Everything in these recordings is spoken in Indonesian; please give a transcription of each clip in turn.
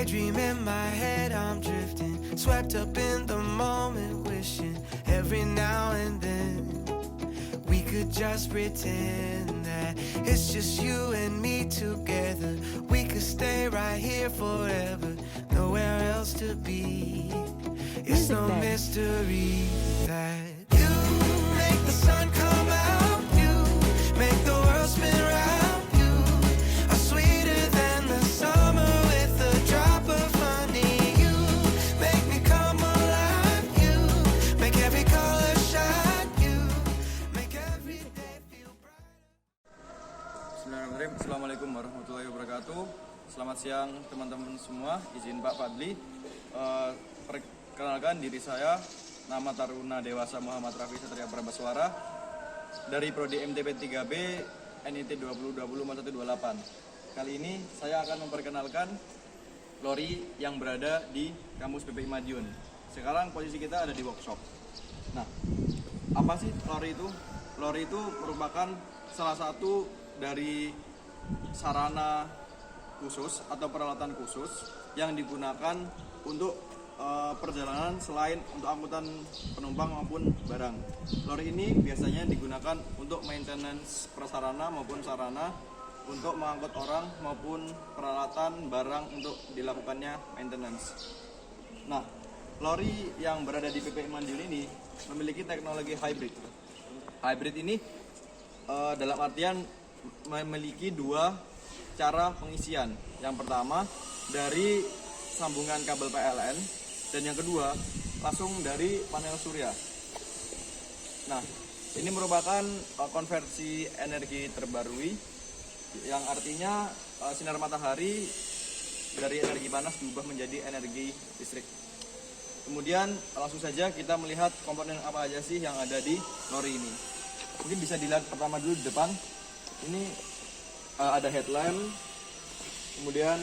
daydream in my head, I'm drifting, swept up in the moment, wishing every now and then we could just pretend that it's just you and me together. We could stay right here forever, nowhere else to be. It's no mystery that you make the sun come out, you make the world spin round, you are sweeter than the summer with a drop of honey. You make me come alive, you make every color shine, you make every day feel bright. Bismillahirrahmanirrahim. Assalamualaikum warahmatullahi wabarakatuh. Selamat siang teman-teman semua. Izin Pak Fadli. Perkenalkan diri saya, nama Taruna Dewasa Muhammad Rafi Satria Prabaswara dari Prodi MTP 3B NIT 2020-4128. Kali ini saya akan memperkenalkan lori yang berada di kampus PPI Madiun. Sekarang posisi kita ada di workshop. Nah, apa sih lori itu? Lori itu merupakan salah satu dari sarana khusus atau peralatan khusus yang digunakan untuk perjalanan selain untuk angkutan penumpang maupun barang. Lori ini biasanya digunakan untuk maintenance prasarana maupun sarana untuk mengangkut orang maupun peralatan barang untuk dilakukannya maintenance. Nah, lori yang berada di PPI Madiun ini memiliki teknologi hybrid. Hybrid ini dalam artian memiliki dua cara pengisian. Yang pertama dari sambungan kabel PLN, dan yang kedua langsung dari panel surya. Nah, ini merupakan konversi energi terbarui, yang artinya sinar matahari dari energi panas diubah menjadi energi listrik. Kemudian langsung saja kita melihat komponen apa aja sih yang ada di lori ini. Mungkin bisa dilihat pertama dulu di depan. Ini ada headlamp, kemudian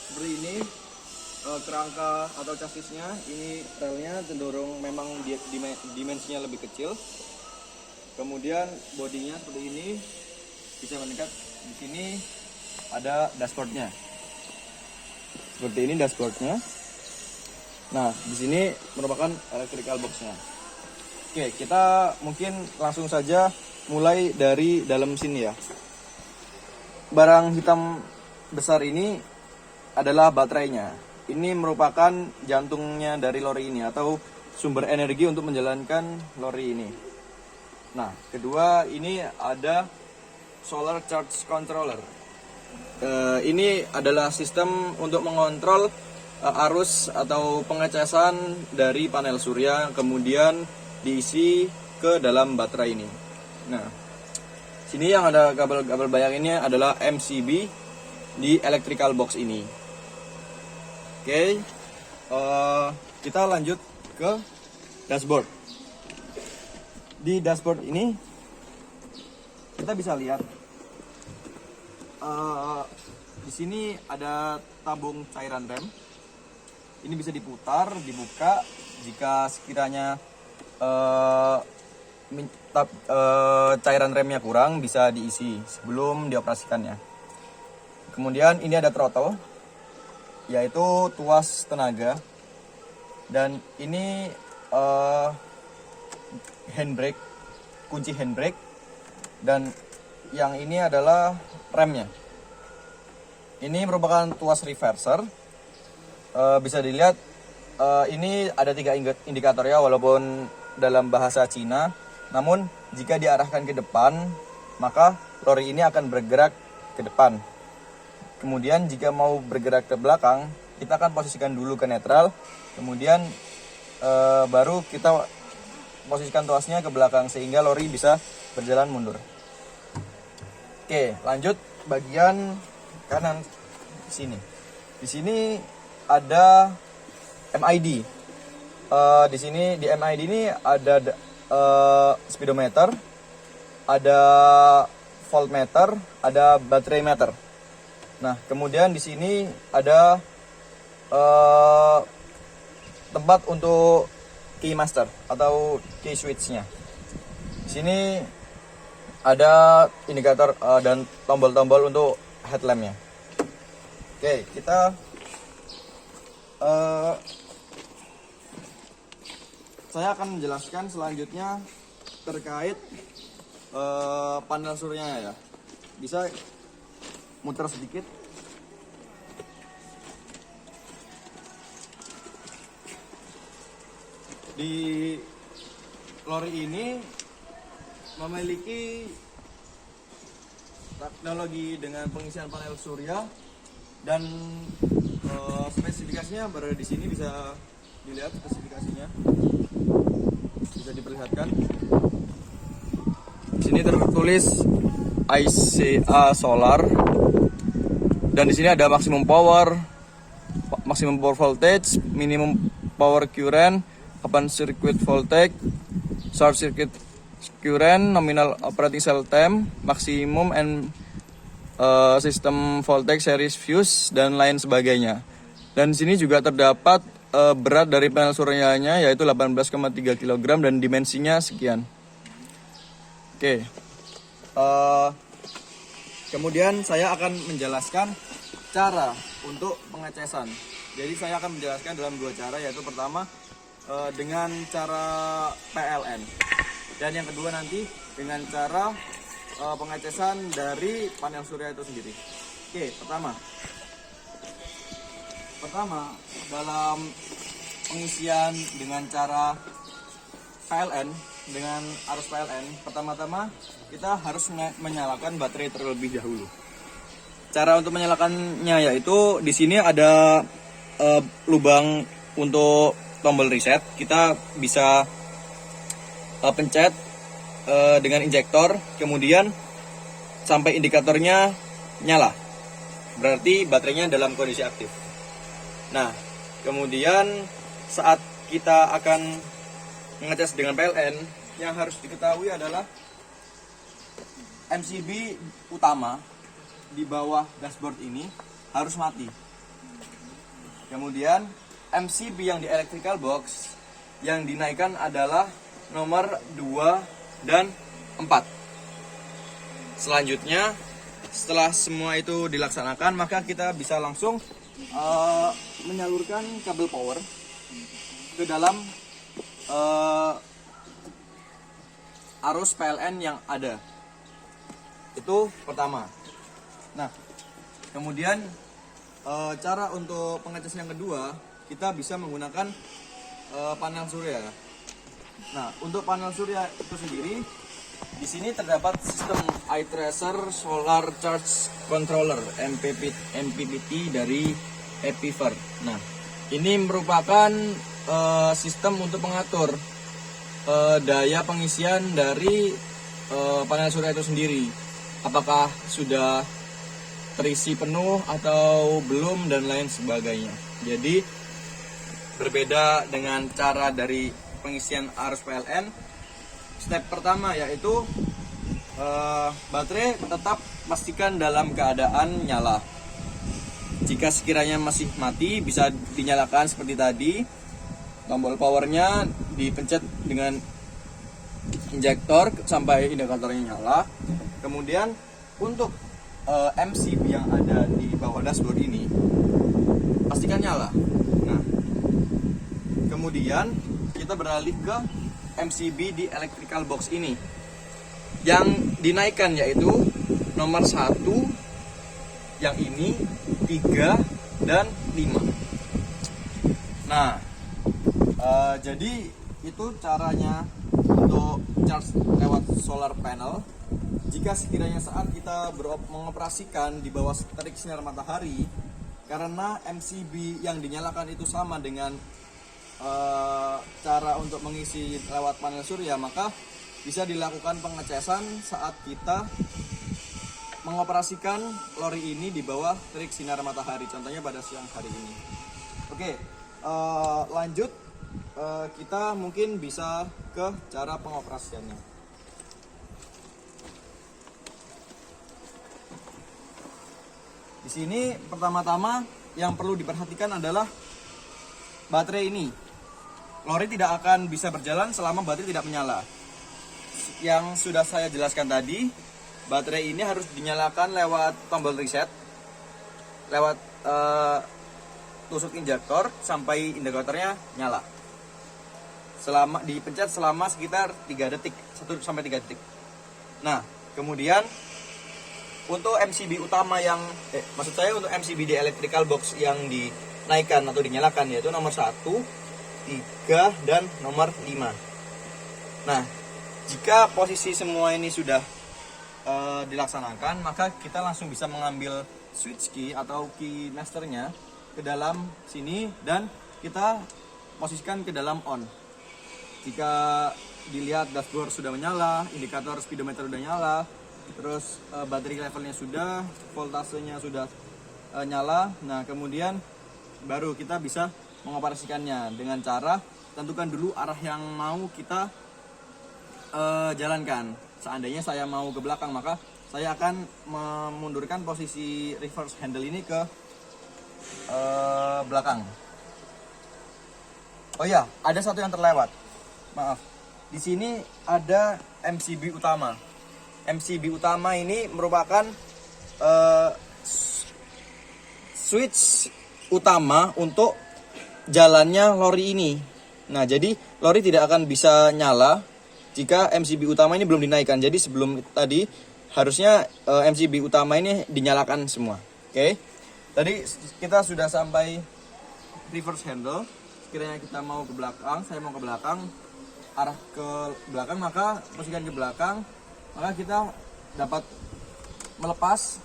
seperti ini kerangka atau chassisnya. Ini relnya cenderung memang dimensinya lebih kecil. Kemudian bodinya seperti ini, bisa mendekat. Di sini ada dashboardnya. Seperti ini dashboardnya. Nah, di sini merupakan electrical boxnya. Oke, kita mungkin langsung saja mulai dari dalam sini ya. Barang hitam besar ini adalah baterainya. Ini merupakan jantungnya dari lori ini atau sumber energi untuk menjalankan lori ini. Nah, kedua ini ada solar charge controller. Ini adalah sistem untuk mengontrol arus atau pengecasan dari panel surya kemudian diisi ke dalam baterai ini. Nah, sini yang ada kabel-kabel bayang ini adalah MCB di electrical box ini. Oke, kita lanjut ke dashboard. Di dashboard ini kita bisa lihat di sini ada tabung cairan rem. Ini bisa diputar, dibuka jika sekiranya cairan remnya kurang, bisa diisi sebelum dioperasikannya. Kemudian ini ada throttle, yaitu tuas tenaga, dan ini handbrake, kunci handbrake, dan yang ini adalah remnya. Ini merupakan tuas reverser. Bisa dilihat ini ada 3 indikator ya, walaupun dalam bahasa Cina. Namun jika diarahkan ke depan, maka lori ini akan bergerak ke depan. Kemudian jika mau bergerak ke belakang, kita akan posisikan dulu ke netral. Kemudian baru kita posisikan tuasnya ke belakang sehingga lori bisa berjalan mundur. Oke, lanjut bagian kanan sini. Di sini ada MID. Di sini di MID ini ada speedometer, ada voltmeter, ada battery meter. Nah, kemudian di sini ada tempat untuk key master atau key switch-nya. Di sini ada indikator dan tombol-tombol untuk headlamp-nya. Oke, kita saya akan menjelaskan selanjutnya terkait panel suryanya ya. Bisa muter sedikit. Di lori ini memiliki teknologi dengan pengisian panel surya dan spesifikasinya berada di sini, bisa dilihat spesifikasinya, bisa diperlihatkan. Di sini tertulis ICA Solar dan di sini ada maximum power voltage, minimum power current, open circuit voltage, short circuit current, nominal operating cell time, maximum and system voltage, series fuse, dan lain sebagainya. Dan di sini juga terdapat berat dari panel suryanya yaitu 18,3 kg dan dimensinya sekian. Oke. Kemudian saya akan menjelaskan cara untuk pengecasan. Jadi saya akan menjelaskan dalam dua cara, yaitu pertama dengan cara PLN, dan yang kedua nanti dengan cara pengecasan dari panel surya itu sendiri. Oke, pertama dalam pengisian dengan cara PLN, dengan arus PLN, pertama-tama kita harus menyalakan baterai terlebih dahulu. Cara untuk menyalakannya yaitu di sini ada lubang untuk tombol reset. Kita bisa pencet dengan injektor, kemudian sampai indikatornya nyala, berarti baterainya dalam kondisi aktif. Nah, kemudian saat kita akan mengecas dengan PLN, yang harus diketahui adalah MCB utama di bawah dashboard ini harus mati. Kemudian MCB yang di electrical box yang dinaikkan adalah nomor 2 dan 4. Selanjutnya, setelah semua itu dilaksanakan, maka kita bisa langsung menyalurkan kabel power ke dalam arus PLN yang ada. Itu pertama. Nah, kemudian cara untuk pengecas yang kedua, kita bisa menggunakan panel surya. Nah, untuk panel surya itu sendiri, di sini terdapat sistem iTracer Solar Charge Controller MPPT dari Epiver. Nah, ini merupakan sistem untuk mengatur daya pengisian dari panel surya itu sendiri. Apakah sudah terisi penuh atau belum dan lain sebagainya. Jadi berbeda dengan cara dari pengisian arus PLN. Step pertama yaitu baterai tetap pastikan dalam keadaan nyala. Jika sekiranya masih mati, bisa dinyalakan seperti tadi. Tombol powernya dipencet dengan injektor sampai indikatornya nyala. Kemudian untuk MCB yang ada di bawah dashboard ini pastikan nyala. Nah, kemudian kita beralih ke MCB di electrical box ini. Yang dinaikkan yaitu nomor 1, yang ini 3 dan 5. Nah, jadi itu caranya untuk charge lewat solar panel. Jika sekiranya saat kita mengoperasikan di bawah terik sinar matahari, karena MCB yang dinyalakan itu sama dengan cara untuk mengisi lewat panel surya, maka bisa dilakukan pengecasan saat kita mengoperasikan lori ini di bawah terik sinar matahari, contohnya pada siang hari ini. Oke, lanjut, kita mungkin bisa ke cara pengoperasiannya. Di sini pertama-tama yang perlu diperhatikan adalah baterai ini. Lori tidak akan bisa berjalan selama baterai tidak menyala. Yang sudah saya jelaskan tadi, baterai ini harus dinyalakan lewat tombol reset. lewat tusuk injektor sampai indikatornya nyala. Dipencet selama sekitar 3 detik, 1 sampai 3 detik. Nah, kemudian untuk MCB utama yang untuk MCB di electrical box yang dinaikkan atau dinyalakan, yaitu nomor 1, 3, dan nomor 5. Nah, jika posisi semua ini sudah dilaksanakan, maka kita langsung bisa mengambil switch key atau key masternya ke dalam sini dan kita posisikan ke dalam on. Jika dilihat dashboard sudah menyala, indikator speedometer sudah nyala, terus battery levelnya sudah, voltasenya sudah nyala. Nah, kemudian baru kita bisa mengoperasikannya dengan cara tentukan dulu arah yang mau kita jalankan. Seandainya saya mau ke belakang, maka saya akan memundurkan posisi reverse handle ini ke belakang. Oh ya, ada satu yang terlewat. Maaf. Di sini ada MCB utama. MCB utama ini merupakan switch utama untuk jalannya lori ini. Nah, jadi lori tidak akan bisa nyala jika MCB utama ini belum dinaikkan. Jadi sebelum tadi harusnya MCB utama ini dinyalakan semua. Oke. Tadi kita sudah sampai reverse handle. Sekiranya kita mau ke belakang, saya mau ke belakang, arah ke belakang, maka posisikan ke belakang, maka kita dapat melepas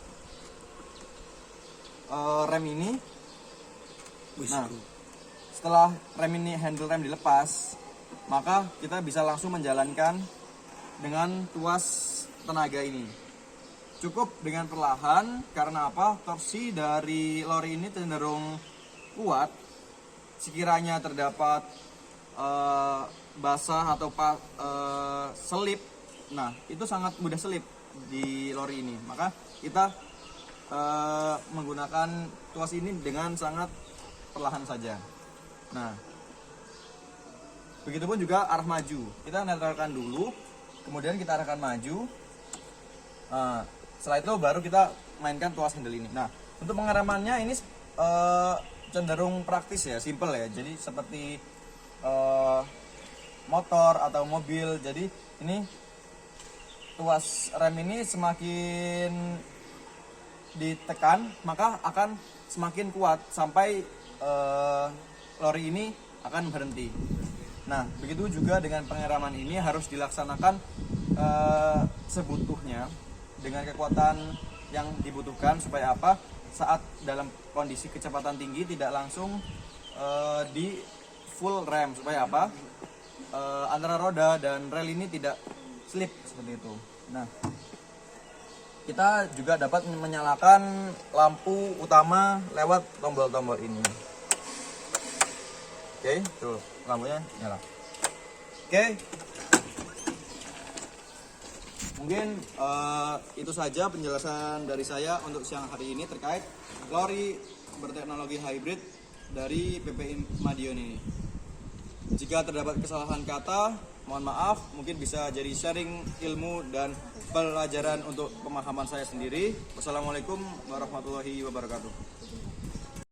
rem ini. Nah, setelah rem ini, handle rem dilepas, maka kita bisa langsung menjalankan dengan tuas tenaga ini. Cukup dengan perlahan, karena apa? Torsi dari lori ini cenderung kuat. Sekiranya terdapat basah atau selip, nah itu sangat mudah selip di lori ini. Maka kita menggunakan tuas ini dengan sangat perlahan saja. Nah, begitupun juga arah maju. Kita netralkan dulu, kemudian kita arahkan maju. Nah, setelah itu baru kita mainkan tuas handle ini. Nah, untuk pengaramannya ini cenderung praktis ya, simple ya. Jadi seperti motor atau mobil. Jadi ini tuas rem ini semakin ditekan, maka akan semakin kuat sampai lori ini akan berhenti. Nah, begitu juga dengan pengaraman ini harus dilaksanakan sebutuhnya dengan kekuatan yang dibutuhkan supaya apa? Saat dalam kondisi kecepatan tinggi tidak langsung di full rem, supaya apa? Antara roda dan rel ini tidak slip seperti itu. Nah, kita juga dapat menyalakan lampu utama lewat tombol-tombol ini. Oke, tuh lampunya nyala. Oke, mungkin itu saja penjelasan dari saya untuk siang hari ini terkait lori berteknologi hybrid dari PPI Madiun ini. Jika terdapat kesalahan kata, mohon maaf, mungkin bisa jadi sharing ilmu dan pelajaran untuk pemahaman saya sendiri. Wassalamualaikum warahmatullahi wabarakatuh.